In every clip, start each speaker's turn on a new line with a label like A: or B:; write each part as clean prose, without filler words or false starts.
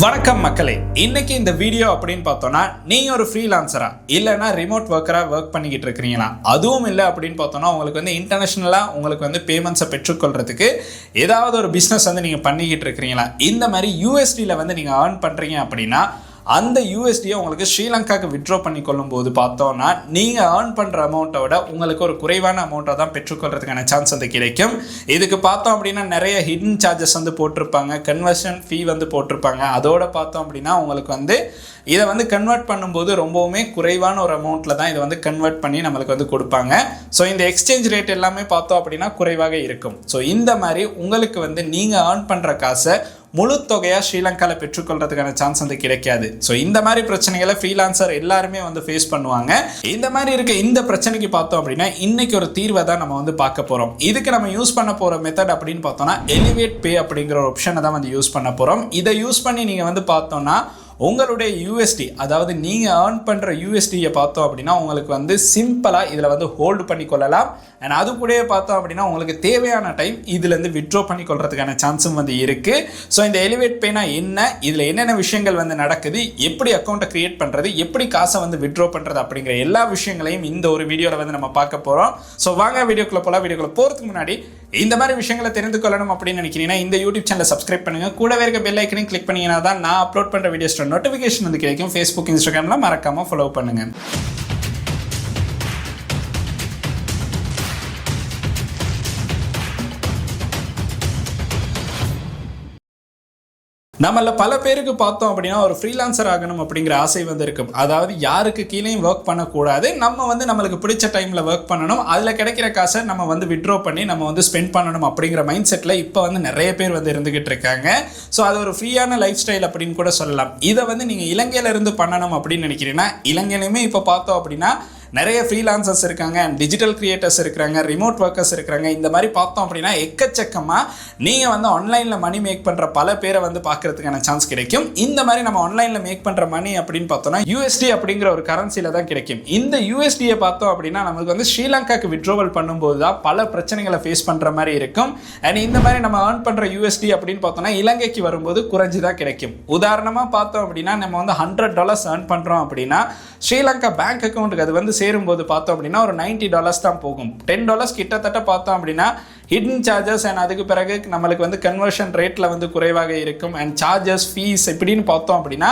A: வணக்கம் மக்களே, இன்னைக்கு இந்த வீடியோ அப்படின்னு பார்த்தோம்னா நீங்க ஒரு ஃப்ரீலான்சரா இல்லைன்னா ரிமோட் ஒர்க்கரா ஒர்க் பண்ணிக்கிட்டு இருக்கிறீங்களா, அதுவும் இல்லை அப்படின்னு பார்த்தோம்னா உங்களுக்கு வந்து இன்டர்நேஷனலா உங்களுக்கு வந்து பேமெண்ட்ஸை பெற்றுக்கொள்றதுக்கு ஏதாவது ஒரு பிஸ்னஸ் வந்து நீங்க பண்ணிக்கிட்டு இருக்கிறீங்களா, இந்த மாதிரி யூஎஸ்டியில் வந்து நீங்க ஏர்ன் பண்றீங்க அப்படின்னா அந்த யூஎஸ்டியை உங்களுக்கு ஸ்ரீலங்காவுக்கு வித்ட்ரா பண்ணி கொள்ளும் போது பார்த்தோன்னா நீங்கள் ஏர்ன் பண்ணுற அமௌண்ட்டை விட உங்களுக்கு ஒரு குறைவான அமௌண்ட்டை தான் பெற்றுக்கொள்றதுக்கான சான்ஸ் வந்து கிடைக்கும். இதுக்கு பார்த்தோம் அப்படின்னா நிறைய ஹிடன் சார்ஜஸ் வந்து போட்டிருப்பாங்க, கன்வர்ஷன் ஃபீ வந்து போட்டிருப்பாங்க. அதோட பார்த்தோம் அப்படின்னா உங்களுக்கு வந்து இதை வந்து கன்வெர்ட் பண்ணும்போது ரொம்பவுமே குறைவான ஒரு அமௌண்ட்டில் தான் இதை வந்து கன்வெர்ட் பண்ணி நம்மளுக்கு வந்து கொடுப்பாங்க. ஸோ இந்த எக்ஸ்சேஞ்ச் ரேட் எல்லாமே பார்த்தோம் அப்படின்னா குறைவாக இருக்கும். ஸோ இந்த மாதிரி உங்களுக்கு வந்து நீங்கள் ஏர்ன் பண்ணுற காசை முழு தொகையாக ஸ்ரீலங்காவில் பெற்றுக்கொள்றதுக்கான சான்ஸ் வந்து கிடைக்காது. ஸோ இந்த மாதிரி பிரச்சனைகளை ஃப்ரீலான்சர் எல்லாருமே வந்து ஃபேஸ் பண்ணுவாங்க. இந்த மாதிரி இருக்க இந்த பிரச்சனைக்கு பார்த்தோம் அப்படின்னா இன்னைக்கு ஒரு தீர்வை தான் நம்ம வந்து பார்க்க போகிறோம். இதுக்கு நம்ம யூஸ் பண்ண போகிற மெத்தட் அப்படின்னு பார்த்தோம்னா எலிவேட் பே அப்படிங்கிற ஒரு ஆப்ஷனை தான் வந்து யூஸ் பண்ண போகிறோம். இதை யூஸ் பண்ணி நீங்கள் வந்து பார்த்தோம்னா உங்களுடைய யூஎஸ்டி, அதாவது நீங்கள் ஏர்ன் பண்ணுற யூஎஸ்டியை பார்த்தோம் அப்படின்னா உங்களுக்கு வந்து சிம்பிளாக இதில் வந்து ஹோல்டு பண்ணி கொள்ளலாம். அண்ட் அது கூட பார்த்தோம் அப்படின்னா உங்களுக்கு தேவையான டைம் இதுலேருந்து வித்ட்ரா பண்ணி கொள்றதுக்கான சான்ஸும் வந்து இருக்குது. ஸோ இந்த எலிவேட் பேனா என்ன, இதில் என்னென்ன விஷயங்கள் வந்து நடக்குது, எப்படி அக்கௌண்ட்டை க்ரியேட் பண்ணுறது, எப்படி காசை வந்து வித்ட்ரா பண்ணுறது அப்படிங்கிற எல்லா விஷயங்களையும் இந்த ஒரு வீடியோவில் வந்து நம்ம பார்க்க போகிறோம். ஸோ வாங்க வீடியோக்குள்ளே போகலாம். வீடியோக்குள்ளே போகிறதுக்கு முன்னாடி இந்த மாதிரி விஷயங்களை தெரிந்து கொள்ளணும் அப்படின்னு நினைக்கிறீங்கன்னா இந்த யூடியூப் சேனலை சப்ஸ்கிரைப் பண்ணுங்க, கூடவே இருக்க பெல் ஐக்கனையும் கிளிக் பண்ணீங்கன்னா தான் நான் அப்லோட் பண்ணுற வீடியோஸ் நோட்டிஃபிகேஷன் வந்து கிடைக்கும். ஃபேஸ்புக், இன்ஸ்டாகிராம்ல மறக்காம ஃபாலோ பண்ணுங்க. நம்மள பல பேருக்கு பார்த்தோம் அப்படின்னா ஒரு ஃப்ரீலான்சர் ஆகணும் அப்படிங்கிற ஆசை வந்து இருக்கும். அதாவது யாருக்கு கீழேயும் ஒர்க் பண்ணக்கூடாது, நம்ம வந்து நம்மளுக்கு பிடிச்ச டைமில் ஒர்க் பண்ணணும், அதில் கிடைக்கிற காசை நம்ம வந்து வித்ட்ரா பண்ணி நம்ம வந்து ஸ்பெண்ட் பண்ணணும் அப்படிங்கிற மைண்ட் செட்டில் இப்போ வந்து நிறைய பேர் வந்து இருந்துகிட்டு இருக்காங்க. ஸோ அது ஒரு ஃப்ரீயான லைஃப் ஸ்டைல் அப்படின்னு கூட சொல்லலாம். இதை வந்து நீங்கள் இலங்கையிலேருந்து பண்ணணும் அப்படின்னு நினைக்கிறீங்கன்னா இலங்கையிலுமே இப்போ பார்த்தோம் அப்படின்னா நிறைய ஃப்ரீலான்சர்ஸ் இருக்காங்க, டிஜிட்டல் கிரியேட்டர்ஸ் இருக்கிறாங்க, ரிமோட் ஒர்க்கர்ஸ் இருக்கிறாங்க. இந்த மாதிரி பார்த்தோம் அப்படின்னா எக்கச்சக்கமாக நீங்கள் வந்து ஆன்லைனில் மணி மேக் பண்ணுற பல பேரை வந்து பார்க்கறதுக்கான சான்ஸ் கிடைக்கும். இந்த மாதிரி நம்ம ஆன்லைனில் மேக் பண்ணுற மணி அப்படின்னு பார்த்தோம்னா யூஎஸ்டி அப்படிங்கிற ஒரு கரன்சியில் தான் கிடைக்கும். இந்த யூஎஸ்டியை பார்த்தோம் அப்படின்னா நமக்கு வந்து ஸ்ரீலங்காவுக்கு வித்ட்ராவல் பண்ணும்போது தான் பல பிரச்சனைகளை ஃபேஸ் பண்ணுற மாதிரி இருக்கும். அண்ட் இந்த மாதிரி நம்ம ஏர்ன் பண்ணுற யூஎஸ்டி அப்படின்னு பார்த்தோம்னா இலங்கைக்கு வரும்போது குறைஞ்சி தான் கிடைக்கும். உதாரணமாக பார்த்தோம் அப்படின்னா நம்ம வந்து $100 ஏர்ன் பண்ணுறோம் அப்படின்னா ஸ்ரீலங்கா பேங்க் அக்கௌண்ட்டுக்கு அது வந்து சேரும்போது பார்த்தோம் அப்படின்னா ஒரு $90 தான் போகும். $10 கிட்டத்தட்ட பார்த்தோம் அப்படின்னா ஹிடன் சார்ஜஸ் அண்ட் அதுக்கு பிறகு நம்மளுக்கு வந்து கன்வர்ஷன் ரேட்டில் வந்து குறைவாக இருக்கும். அண்ட் சார்ஜஸ், ஃபீஸ் இப்படின்னு பார்த்தோம் அப்படின்னா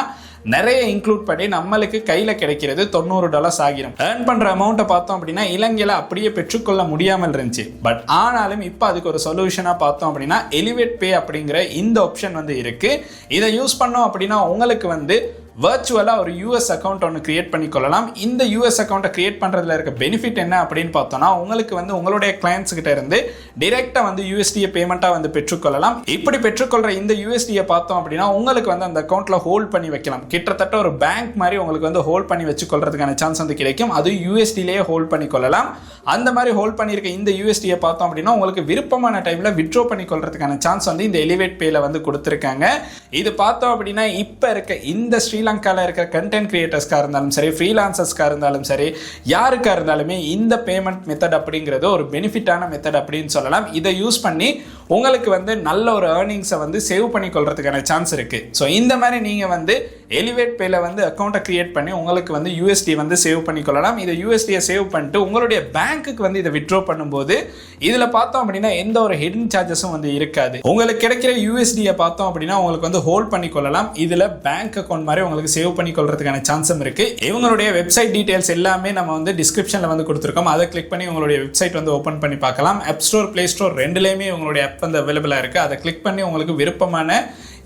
A: நிறைய இன்க்ளூட் பண்ணி நம்மளுக்கு கையில் கிடைக்கிறது $90 ஆகிரும். ஏர்ன் பண்ணுற அமௌண்ட்டை பார்த்தோம் அப்படின்னா இலங்கையில் அப்படியே பெற்றுக்கொள்ள முடியாமல் இருந்துச்சு. பட் ஆனாலும் இப்போ அதுக்கு ஒரு சொல்யூஷனாக பார்த்தோம் அப்படின்னா எலிவேட் பே அப்படிங்கிற இந்த ஆப்ஷன் வந்து இருக்குது. இதை யூஸ் பண்ணோம் அப்படின்னா உங்களுக்கு வந்து வர்ச்சுவலாக ஒரு யூஎஸ் அக்கௌண்ட் ஒன்று கிரியேட் பண்ணிக்கொள்ளலாம். இந்த யூஎஸ் அக்கௌண்ட்டை கிரியேட் பண்ணுறதுல இருக்க பெனிஃபிட் என்ன அப்படின்னு பார்த்தோன்னா உங்களுக்கு வந்து உங்களுடைய கிளைண்ட்ஸ் கிட்ட இருந்து டைரெக்டாக வந்து யூஎஸ்டியை பேமெண்ட்டாக வந்து பெற்றுக்கொள்ளலாம். இப்படி பெற்றுக்கொள்கிற இந்த யூஎஸ்டியை பார்த்தோம் அப்படின்னா உங்களுக்கு வந்து அந்த அக்கௌண்ட்டில் ஹோல்ட் பண்ணி வைக்கலாம். கிட்டத்தட்ட ஒரு பேங்க் மாதிரி உங்களுக்கு வந்து ஹோல்ட் பண்ணி வச்சுக்கொள்றதுக்கான சான்ஸ் வந்து கிடைக்கும். அது யூஎஸ்டிலேயே ஹோல்ட் பண்ணிக்கொள்ளலாம். அந்த மாதிரி ஹோல்ட் பண்ணியிருக்க இந்த யூஎஸ்டியை பார்த்தோம் அப்படின்னா உங்களுக்கு விருப்பமான டைமில் வித்ட்ரா பண்ணிக்கொள்றதுக்கான சான்ஸ் வந்து இந்த எலிவேட் பேல வந்து கொடுத்துருக்காங்க. இது பார்த்தோம் அப்படின்னா இப்போ இருக்க இந்த ஸ்ரீலங்காவில் இருக்கிற கண்டென்ட் கிரியேட்டர்ஸ்க்காக இருந்தாலும் சரி, ஃப்ரீலான்சர்ஸ்க்காக இருந்தாலும் சரி, யாருக்காக இருந்தாலுமே இந்த பேமெண்ட் மெத்தட் அப்படிங்கிறது ஒரு பெனிஃபிட்டான மெத்தட் அப்படின்னு சொல்லலாம். இதை யூஸ் பண்ணி உங்களுக்கு வந்து நல்ல ஒரு ஏர்னிங்ஸை வந்து சேவ் பண்ணிக்கொள்றதுக்கான சான்ஸ் இருக்குது. ஸோ இந்த மாதிரி நீங்கள் வந்து எலிவேட் பேல வந்து அக்கௌண்ட்டை கிரியேட் பண்ணி உங்களுக்கு வந்து யூஎஸ்டி வந்து சேவ் பண்ணிக்கொள்ளலாம். இதை யூஎஸ்டியை சேவ் பண்ணிட்டு உங்களுடைய பேங்க்குக்கு வந்து இதை வித்ட்ரா பண்ணும்போது இதில் பார்த்தோம் அப்படின்னா எந்த ஒரு ஹிடன் சார்ஜஸும் வந்து இருக்காது. உங்களுக்கு கிடைக்கிற யூஎஸ்டியை பார்த்தோம் அப்படின்னா உங்களுக்கு வந்து ஹோல்ட் பண்ணிக்கொள்ளலாம். இதில் பேங்க் அக்கௌண்ட் மாதிரி உங்களுக்கு சேவ் பண்ணிக்கொள்றதுக்கான சான்ஸும் இருக்கு. இவங்களுடைய வெப்சைட் டீடைல்ஸ் எல்லாமே நம்ம வந்து டிஸ்கிரிப்ஷனில் வந்து கொடுத்துருக்கோம். அதை கிளிக் பண்ணி உங்களுடைய வெப்சைட் வந்து ஓப்பன் பண்ணி பார்க்கலாம். ஆப் ஸ்டோர், பிளே ஸ்டோர் ரெண்டுலேயுமே உங்களுடைய ஆப் வந்து அவைலபிளாக இருக்குது. அதை கிளிக் பண்ணி உங்களுக்கு விருப்பமான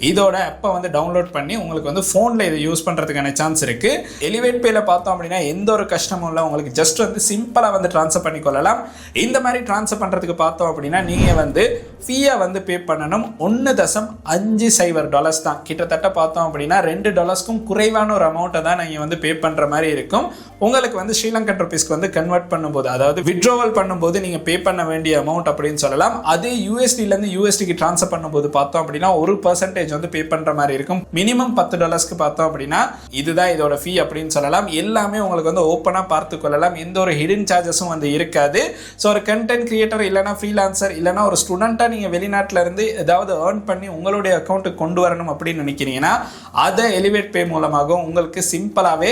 A: இதோட ஆப்பை வந்து டவுன்லோட் பண்ணி உங்களுக்கு வந்து ஃபோனில் இதை யூஸ் பண்ணுறதுக்கான சான்ஸ் இருக்குது. எலிவேட் பேல பார்த்தோம் அப்படின்னா எந்த ஒரு கஷ்டமும் இல்லை, உங்களுக்கு ஜஸ்ட் வந்து சிம்பிளாக வந்து ட்ரான்ஸ்ஃபர் பண்ணிக்கொள்ளலாம். இந்த மாதிரி ட்ரான்ஸ்ஃபர் பண்ணுறதுக்கு பார்த்தோம் அப்படின்னா நீங்கள் வந்து ஃபீயை வந்து பே பண்ணணும். $1.50 தான். கிட்டத்தட்ட பார்த்தோம் அப்படின்னா $2க்கும் குறைவான ஒரு அமௌண்ட்டை தான் நீங்கள் வந்து பே பண்ணுற மாதிரி இருக்கும். உங்களுக்கு வந்து ஸ்ரீலங்கன் ருபீஸ்க்கு வந்து கன்வெர்ட் பண்ணும்போது, அதாவது வித்ட்ராவல் பண்ணும்போது நீங்கள் பே பண்ண வேண்டிய அமௌண்ட் அப்படின்னு சொல்லலாம். அதே யூஎஸ்டிலேருந்து யூஎஸ்டிக்கு ட்ரான்ஸ்ஃபர் பண்ணும்போது பார்த்தோம் அப்படின்னா 1% வந்து பே பண்ணுற மாதிரி இருக்கும். மினிமம் $10 பார்த்தோம் அப்படின்னா இதுதான் இதோட ஃபீ அப்படின்னு சொல்லலாம். எல்லாமே உங்களுக்கு வந்து ஓப்பனாக பார்த்து கொள்ளலாம். எந்த ஒரு ஹிடன் சார்ஜஸும் வந்து இருக்காது. ஸோ ஒரு கண்டென்ட் கிரியேட்டர் இல்லைனா ஃப்ரீலான்சர் இல்லைனா ஒரு ஸ்டூடெண்ட்டாக நீங்கள் வெளிநாட்டில் இருந்து ஏதாவது ஏர்ன் பண்ணி உங்களுடைய அக்கௌண்ட்டுக்கு கொண்டு வரணும் அப்படின்னு நினைக்கிறீங்கன்னா அதை எலிவேட் பே மூலமாக உங்களுக்கு சிம்பிளாகவே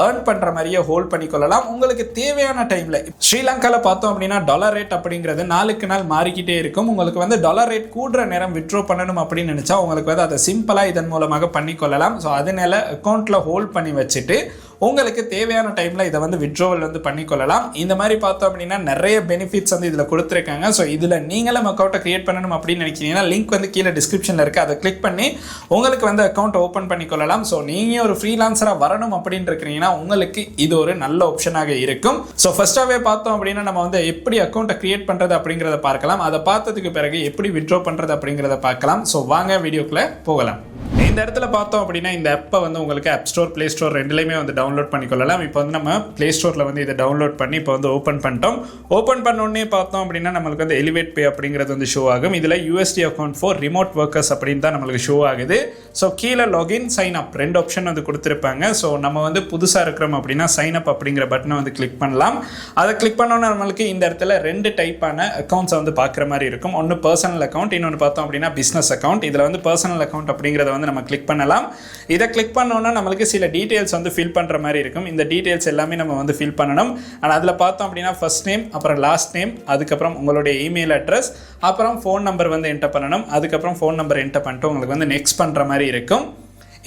A: ஏர்ன் பண்ணுற மாதிரியே ஹோல்ட் பண்ணிக்கொள்ளலாம். உங்களுக்கு தேவையான டைமில் ஸ்ரீலங்காவில் பார்த்தோம் அப்படின்னா டாலர் ரேட் அப்படிங்கிறது நாளுக்கு நாள் மாறிக்கிட்டே இருக்கும். உங்களுக்கு வந்து டாலர் ரேட் கூடுற நேரம் வித்ட்ரா பண்ணணும் அப்படின்னு நினச்சா உங்களுக்கு வந்து அதை சிம்பிளாக இதன் மூலமாக பண்ணிக்கொள்ளலாம். ஸோ அதனால அக்கௌண்ட்டில் ஹோல்ட் பண்ணி வச்சுட்டு உங்களுக்கு தேவையான டைமில் இதை வந்து வித்ட்ரோவல் வந்து பண்ணிக்கொள்ளலாம். இந்த மாதிரி பார்த்தோம் அப்படின்னா நிறைய பெனிஃபிட்ஸ் வந்து இதில் கொடுத்துருக்காங்க. ஸோ இதில் நீங்களும் அக்கௌண்ட்டை கிரியேட் பண்ணணும் அப்படின்னு நினைக்கிறீங்கன்னா லிங்க் வந்து கீழே டிஸ்கிரிப்ஷனில் இருக்குது. அதை கிளிக் பண்ணி உங்களுக்கு வந்து அக்கௌண்ட் ஓப்பன் பண்ணிக்கொள்ளலாம். ஸோ நீங்கள் ஒரு ஃப்ரீலான்சராக வரணும் அப்படின்னு இருக்கிறீங்கன்னா உங்களுக்கு இது ஒரு நல்ல ஆப்ஷனாக இருக்கும். ஸோ ஃபர்ஸ்ட்டாகவே பார்த்தோம் அப்படின்னா நம்ம வந்து எப்படி அக்கௌண்ட்டை கிரியேட் பண்ணுறது அப்படிங்கிறத பார்க்கலாம். அதை பார்த்ததுக்கு பிறகு எப்படி வித்ட்ரா பண்ணுறது அப்படிங்கிறத பார்க்கலாம். ஸோ வாங்க வீடியோக்குள்ளே போகலாம். இந்த இடத்துல பார்த்தோம் அப்படின்னா இந்த ஆப்பை வந்து உங்களுக்கு ஆப் ஸ்டோர் பிளே ஸ்டோர் ரெண்டுலையுமே வந்து டவுன்லோட் பண்ணிக்கொள்ளலாம். இப்போ வந்து நம்ம பிளே ஸ்டோரில் வந்து இதை டவுன்லோட் பண்ணி இப்போ வந்து ஓப்பன் பண்ணிட்டோம். ஓப்பன் பண்ணோடனே பார்த்தோம் அப்படின்னா நம்மளுக்கு வந்து எலிவேட் பே அப்படிங்கிறது வந்து ஷோ ஆகும். இதில் USD account for remote workers அப்படின்னு தான் நம்மளுக்கு ஷோ ஆகுது. ஸோ கீழே லாகின் சைன் அப் ரெண்டு ஆப்ஷன் வந்து கொடுத்துருப்பாங்க. ஸோ நம்ம வந்து புதுசாக இருக்கிறோம் அப்படின்னா சைன் அப் அப்படிங்கிற பட்டனை வந்து கிளிக் பண்ணலாம். அதை கிளிக் பண்ணோன்னா நம்மளுக்கு இந்த இடத்துல ரெண்டு டைப்பான அக்கௌண்ட்ஸை வந்து பார்க்குற மாதிரி இருக்கும். ஒன்று பர்சனல் அக்கௌண்ட், இன்னொன்று பார்த்தோம் அப்படின்னா பிஸ்னஸ் அக்கௌண்ட். இதில் வந்து பர்சனல் அக்கௌண்ட் அப்படிங்கிறத வந்து நம்ம கிளிக் பண்ணலாம். இதை கிளிக் பண்ணோன்னா நம்மளுக்கு சில டீடைல்ஸ் வந்து ஃபில் பண்ணுற மாதிரி இருக்கும். இந்த டீடைல்ஸ் எல்லாமே நம்ம வந்து ஃபில் பண்ணணும். ஆனால் அதில் பார்த்தோம் அப்படின்னா ஃபர்ஸ்ட் நேம், அப்புறம் லாஸ்ட் நேம், அதுக்கப்புறம் உங்களுடைய இமெயில் அட்ரஸ், அப்புறம் ஃபோன் நம்பர் வந்து என்டர் பண்ணணும். அதுக்கப்புறம் ஃபோன் நம்பர் என்டர் பண்ணிட்டு உங்களுக்கு வந்து நெக்ஸ்ட் பண்ணுற மாதிரி இருக்கும்.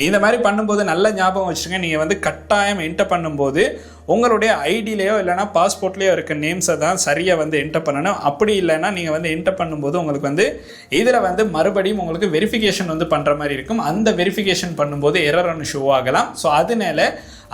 A: இந்த மாதிரி பண்ணும்போது நல்ல ஞாபகம் வச்சுருங்க, நீங்கள் வந்து கட்டாயம் என்டர் பண்ணும்போது உங்களுடைய ஐடியிலையோ இல்லைனா பாஸ்போர்ட்லேயோ இருக்க நேம்ஸை தான் சரியாக வந்து என்டர் பண்ணணும். அப்படி இல்லைன்னா நீங்கள் வந்து என்டர் பண்ணும்போது உங்களுக்கு வந்து இதில் வந்து மறுபடியும் உங்களுக்கு வெரிஃபிகேஷன் வந்து பண்ணுற மாதிரி இருக்கும். அந்த வெரிஃபிகேஷன் பண்ணும்போது எரர் ஒன்று ஷோ ஆகலாம். ஸோ அதனால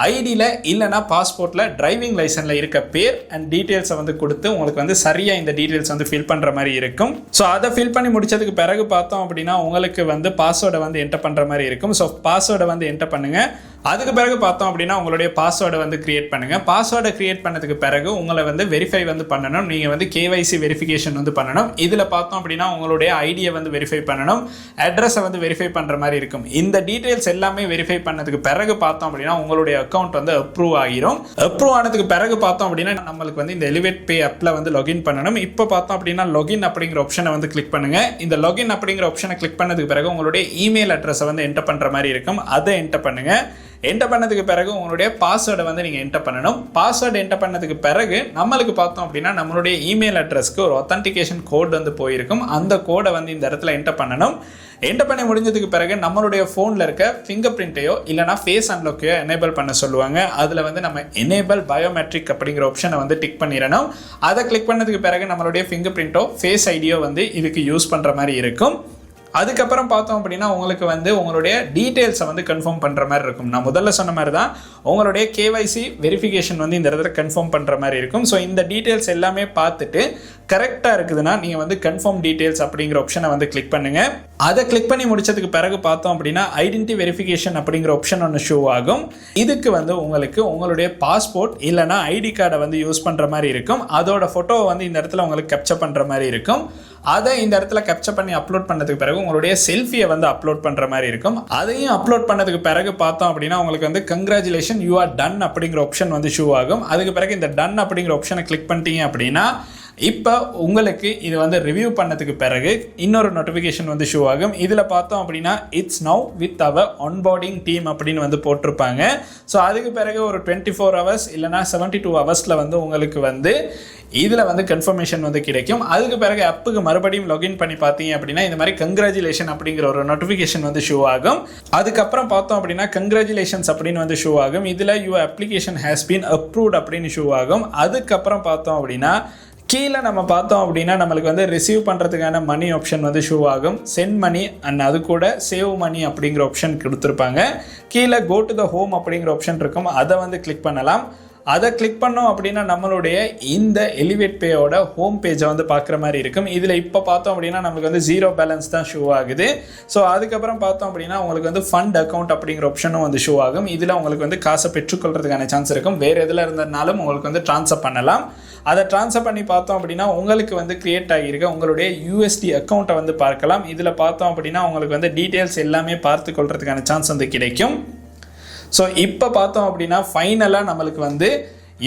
A: ஐடியில் இல்லைனா பாஸ்போர்ட்டில் டிரைவிங் லைசன்ஸில் இருக்க பேர் அண்ட் டீட்டெயில்ஸை வந்து கொடுத்து உங்களுக்கு வந்து சரியாக இந்த டீட்டெயில்ஸ் வந்து ஃபில் பண்ணுற மாதிரி இருக்கும். ஸோ அதை ஃபில் பண்ணி முடிச்சதுக்கு பிறகு பார்த்தோம் அப்படின்னா உங்களுக்கு வந்து பாஸ்வேர்டை வந்து என்டர் பண்ணுற மாதிரி இருக்கும். ஸோ பாஸ்வேர்டை வந்து என்டர் பண்ணுங்கள். அதுக்கு பிறகு பார்த்தோம் அப்படின்னா உங்களுடைய பாஸ்வேர்டை வந்து கிரியேட் பண்ணுங்கள். பாஸ்வேர்டை கிரியேட் பண்ணதுக்கு பிறகு உங்களை வந்து வெரிஃபை வந்து பண்ணணும். நீங்கள் வந்து KYC வெரிஃபிகேஷன் வந்து பண்ணணும். இதில் பார்த்தோம் அப்படின்னா உங்களுடைய ஐடியை வந்து வெரிஃபை பண்ணணும், அட்ரஸை வந்து வெரிஃபை பண்ணுற மாதிரி இருக்கும். இந்த டீட்டெயில்ஸ் எல்லாமே வெரிஃபை பண்ணதுக்கு பிறகு பார்த்தோம் அப்படின்னா உங்களுடைய அக்கௌண்ட் வந்து அப்ரூவ் ஆகிரும். அப்ரூவ் ஆனதுக்கு பிறகு பார்த்தோம் அப்படின்னா நம்மளுக்கு வந்து இந்த எலிவேட் பே ஆப்பில் வந்து லாகின் பண்ணணும். இப்போ பார்த்தோம் அப்படின்னா லாகின் அப்படிங்கிற ஆப்ஷனை வந்து கிளிக் பண்ணுங்கள். இந்த லாகின் அப்படிங்கிற ஆப்ஷனை கிளிக் பண்ணதுக்கு பிறகு உங்களுடைய இமெயில் அட்ரஸை வந்து என்டர் பண்ணுற மாதிரி இருக்கும். அதை என்டர் பண்ணுங்கள். என்டர் பண்ணதுக்கு பிறகு உங்களுடைய பாஸ்வேர்டை வந்து நீங்கள் என்டர் பண்ணணும். பாஸ்வேர்டு என்டர் பண்ணதுக்கு பிறகு நம்மளுக்கு பார்த்தோம் அப்படின்னா நம்மளுடைய இமெயில் அட்ரஸ்க்கு ஒரு ஆத்தென்டிகேஷன் கோட் வந்து போயிருக்கும். அந்த கோடை வந்து இந்த இடத்துல என்டர் பண்ணணும். என்டர் பண்ணி முடிஞ்சதுக்கு பிறகு நம்மளுடைய ஃபோனில் இருக்க ஃபிங்கர் பிரிண்ட்டையோ இல்லைனா ஃபேஸ் அன்லாக்கையோ எனேபிள் பண்ண சொல்லுவாங்க. அதில் வந்து நம்ம எனேபிள் பயோமெட்ரிக் அப்படிங்கிற ஆப்ஷனை வந்து டிக் பண்ணிடணும். அதை கிளிக் பண்ணதுக்கு பிறகு நம்மளுடைய ஃபிங்கர் பிரிண்ட்டோ ஃபேஸ் ஐடியோ வந்து இதுக்கு யூஸ் பண்ணுற மாதிரி இருக்கும். அதுக்கப்புறம் பார்த்தோம் அப்படின்னா உங்களுக்கு வந்து உங்களுடைய டீட்டெயில்ஸை வந்து கன்ஃபார்ம் பண்ணுற மாதிரி இருக்கும். நான் முதல்ல சொன்ன மாதிரி தான் உங்களுடைய KYC வெரிஃபிகேஷன் வந்து இந்த இடத்துல கன்ஃபார்ம் பண்ணுற மாதிரி இருக்கும். ஸோ இந்த டீட்டெயில்ஸ் எல்லாமே பார்த்துட்டு கரெக்டாக இருக்குதுன்னா நீங்கள் வந்து கன்ஃபார்ம் டீட்டெயில்ஸ் அப்படிங்கிற ஆப்ஷனை வந்து கிளிக் பண்ணுங்கள். அதை கிளிக் பண்ணி முடிச்சதுக்கு பிறகு பார்த்தோம் அப்படின்னா ஐடென்டிட்டி வெரிஃபிகேஷன் அப்படிங்கிற ஆப்ஷன் ஒன்று ஷோ ஆகும். இதுக்கு வந்து உங்களுக்கு உங்களுடைய பாஸ்போர்ட் இல்லைனா ஐடி கார்டை வந்து யூஸ் பண்ணுற மாதிரி இருக்கும். அதோட ஃபோட்டோவை வந்து இந்த இடத்துல உங்களுக்கு கேப்சர் பண்ணுற மாதிரி இருக்கும். அதை இந்த இடத்துல கேப்சர் பண்ணி அப்லோட் பண்ணதுக்கு பிறகு உங்களுடைய செல்ஃபியை வந்து அப்லோட் பண்ணுற மாதிரி இருக்கும். அதையும் அப்லோட் பண்ணதுக்கு பிறகு பார்த்தோம் அப்படின்னா உங்களுக்கு வந்து கங்க்ராச்சுலேஷன் யூ ஆர் டன் அப்படிங்கிற ஆப்ஷன் வந்து ஷோ ஆகும். அதுக்கு பிறகு இந்த டன் அப்படிங்கிற ஆப்ஷனை கிளிக் பண்ணிட்டீங்க அப்படின்னா இப்போ உங்களுக்கு இது வந்து ரிவ்யூ பண்ணதுக்கு பிறகு இன்னொரு நோட்டிஃபிகேஷன் வந்து ஷோ ஆகும். இதில் பார்த்தோம் அப்படின்னா it's now with our onboarding team அப்படின்னு வந்து போட்டிருப்பாங்க. ஸோ அதுக்கு பிறகு ஒரு 24 hours இல்லைனா 72 hours வந்து உங்களுக்கு வந்து இதில் வந்து கன்ஃபர்மேஷன் வந்து கிடைக்கும். அதுக்கு பிறகு ஆப்புக்கு மறுபடியும் லாகின் பண்ணி பார்த்தீங்க அப்படின்னா இந்த மாதிரி கங்க்ராச்சுலேஷன் அப்படிங்கிற ஒரு நோட்டிஃபிகேஷன் வந்து ஷோ ஆகும். அதுக்கப்புறம் பார்த்தோம் அப்படின்னா கங்க்ராச்சுலேஷன்ஸ் அப்படின்னு வந்து ஷோ ஆகும். இதில் your application has been approved அப்படின்னு ஷோ ஆகும். அதுக்கப்புறம் பார்த்தோம் அப்படின்னா கீழே நம்ம பார்த்தோம் அப்படின்னா நம்மளுக்கு வந்து ரிசீவ் பண்ணுறதுக்கான மணி ஆப்ஷன் வந்து ஷோ ஆகும். சென்ட் மணி அண்ட் அது கூட சேவ் மணி அப்படிங்கிற ஆப்ஷன் கொடுத்துருப்பாங்க. கீழே கோ டு த ஹோம் அப்படிங்கிற ஆப்ஷன் இருக்கும். அதை வந்து கிளிக் பண்ணலாம். அதை கிளிக் பண்ணோம் அப்படின்னா நம்மளுடைய இந்த எலிவேட் பேயோட ஹோம் பேஜை வந்து பார்க்குற மாதிரி இருக்கும். இதில் இப்போ பார்த்தோம் அப்படின்னா நமக்கு வந்து 0 பேலன்ஸ் தான் ஷோ ஆகுது. ஸோ அதுக்கப்புறம் பார்த்தோம் அப்படின்னா உங்களுக்கு வந்து ஃபண்ட் அக்கௌண்ட் அப்படிங்கிற ஆப்ஷனும் வந்து ஷோ ஆகும். இதில் உங்களுக்கு வந்து காசை பெற்றுக்கொள்றதுக்கான சான்ஸ் இருக்கும். வேறு எதில் இருந்ததுனாலும் உங்களுக்கு வந்து ட்ரான்ஸ்ஃபர் பண்ணலாம். அதை ட்ரான்ஸ்ஃபர் பண்ணி பார்த்தோம் அப்படின்னா உங்களுக்கு வந்து கிரியேட் ஆகியிருக்க உங்களுடைய USD அக்கௌண்ட்டை வந்து பார்க்கலாம். இதில் பார்த்தோம் அப்படின்னா உங்களுக்கு வந்து டீட்டெயில்ஸ் எல்லாமே பார்த்து கொள்றதுக்கான சான்ஸ் வந்து கிடைக்கும். ஸோ இப்போ பார்த்தோம் அப்படின்னா ஃபைனலாக நம்மளுக்கு வந்து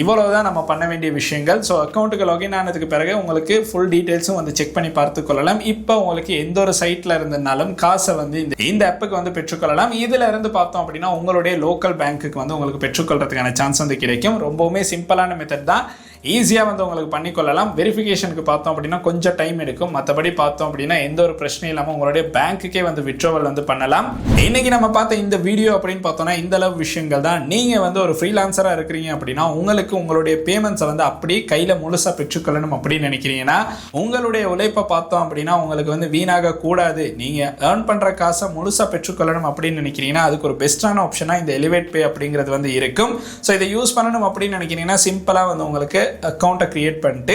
A: இவ்வளவுதான் நம்ம பண்ண வேண்டிய விஷயங்கள். ஸோ அக்கௌண்ட்டுக்கு லாகின் ஆனதுக்கு பிறகு உங்களுக்கு ஃபுல் டீட்டெயில்ஸும் வந்து செக் பண்ணி பார்த்து கொள்ளலாம். இப்போ உங்களுக்கு எந்த ஒரு சைட்டில் இருந்தனாலும் காசை வந்து இந்த ஆப்புக்கு வந்து பெற்றுக்கொள்ளலாம். இதில் இருந்து பார்த்தோம் அப்படின்னா உங்களுடைய லோக்கல் பேங்க்குக்கு வந்து உங்களுக்கு பெற்றுக்கொள்றதுக்கான சான்ஸ் வந்து கிடைக்கும். ரொம்பவுமே சிம்பிளான மெத்தட் தான், ஈஸியாக வந்து உங்களுக்கு பண்ணிக்கொள்ளலாம். வெரிஃபிகேஷனுக்கு பார்த்தோம் அப்படின்னா கொஞ்சம் டைம் எடுக்கும். மற்றபடி பார்த்தோம் அப்படின்னா எந்த ஒரு பிரச்சனையும் இல்லாமல் உங்களுடைய பேங்க்குக்கே வந்து விட்ரோவல் வந்து பண்ணலாம். இன்னைக்கு நம்ம பார்த்த இந்த வீடியோ அப்படின்னு பார்த்தோம்னா இந்த அளவு விஷயங்கள் தான். நீங்கள் வந்து ஒரு ஃப்ரீலான்சராக இருக்கிறீங்க அப்படின்னா உங்களுக்கு உங்களுடைய பேமெண்ட்ஸை வந்து அப்படியே கையில் முழுசாக பெற்றுக்கொள்ளணும் அப்படின்னு நினைக்கிறீங்கன்னா உங்களுடைய உழைப்பை பார்த்தோம் அப்படின்னா உங்களுக்கு வந்து வீணாக கூடாது, நீங்கள் ஏர்ன் பண்ணுற காசை முழுசாக பெற்றுக்கொள்ளணும் அப்படின்னு நினைக்கிறீங்கன்னா அதுக்கு ஒரு பெஸ்ட்டான ஆப்ஷனாக இந்த எலிவேட் பே அப்படிங்கிறது வந்து இருக்கும். ஸோ இதை யூஸ் பண்ணணும் அப்படின்னு நினைக்கிறீங்கன்னா சிம்பிளாக வந்து உங்களுக்கு அக்கௌண்ட்டை கிரியேட் பண்ணிட்டு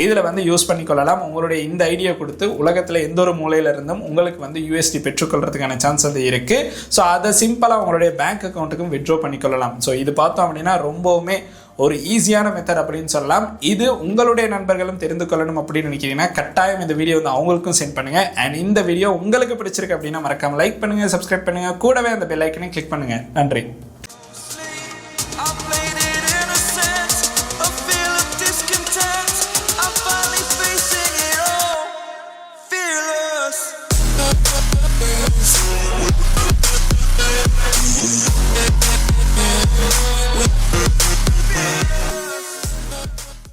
A: இதில் வந்து யூஸ் பண்ணிக்கொள்ளலாம். உங்களுடைய இந்த ஐடியா கொடுத்து உலகத்தில் எந்த ஒரு மூலையில இருந்தும் உங்களுக்கு வந்து USD பெற்றுக்கொள்றதுக்கான சான்ஸ் வந்து இருக்கு. ஸோ அதை சிம்பிளாக உங்களுடைய பேங்க் அக்கௌண்ட்டுக்கும் வித்ட்ரா பண்ணிக்கொள்ளலாம். ஸோ இது பார்த்தோம் அப்படின்னா ரொம்பவுமே ஒரு ஈஸியான மெத்தட் அப்படின்னு சொல்லலாம். இது உங்களுடைய நண்பர்களும் தெரிந்து கொள்ளணும் அப்படின்னு நினைக்கிறீங்கன்னா கட்டாயம் இந்த வீடியோ வந்து அவங்களுக்கும் சென்ட் பண்ணுங்க. அண்ட் இந்த வீடியோ உங்களுக்கு பிடிச்சிருக்கு அப்படின்னா மறக்காம லைக் பண்ணுங்க, சப்ஸ்கிரைப் பண்ணுங்க, கூடவே அந்த பெல் ஐக்கனை கிளிக் பண்ணுங்க. நன்றி.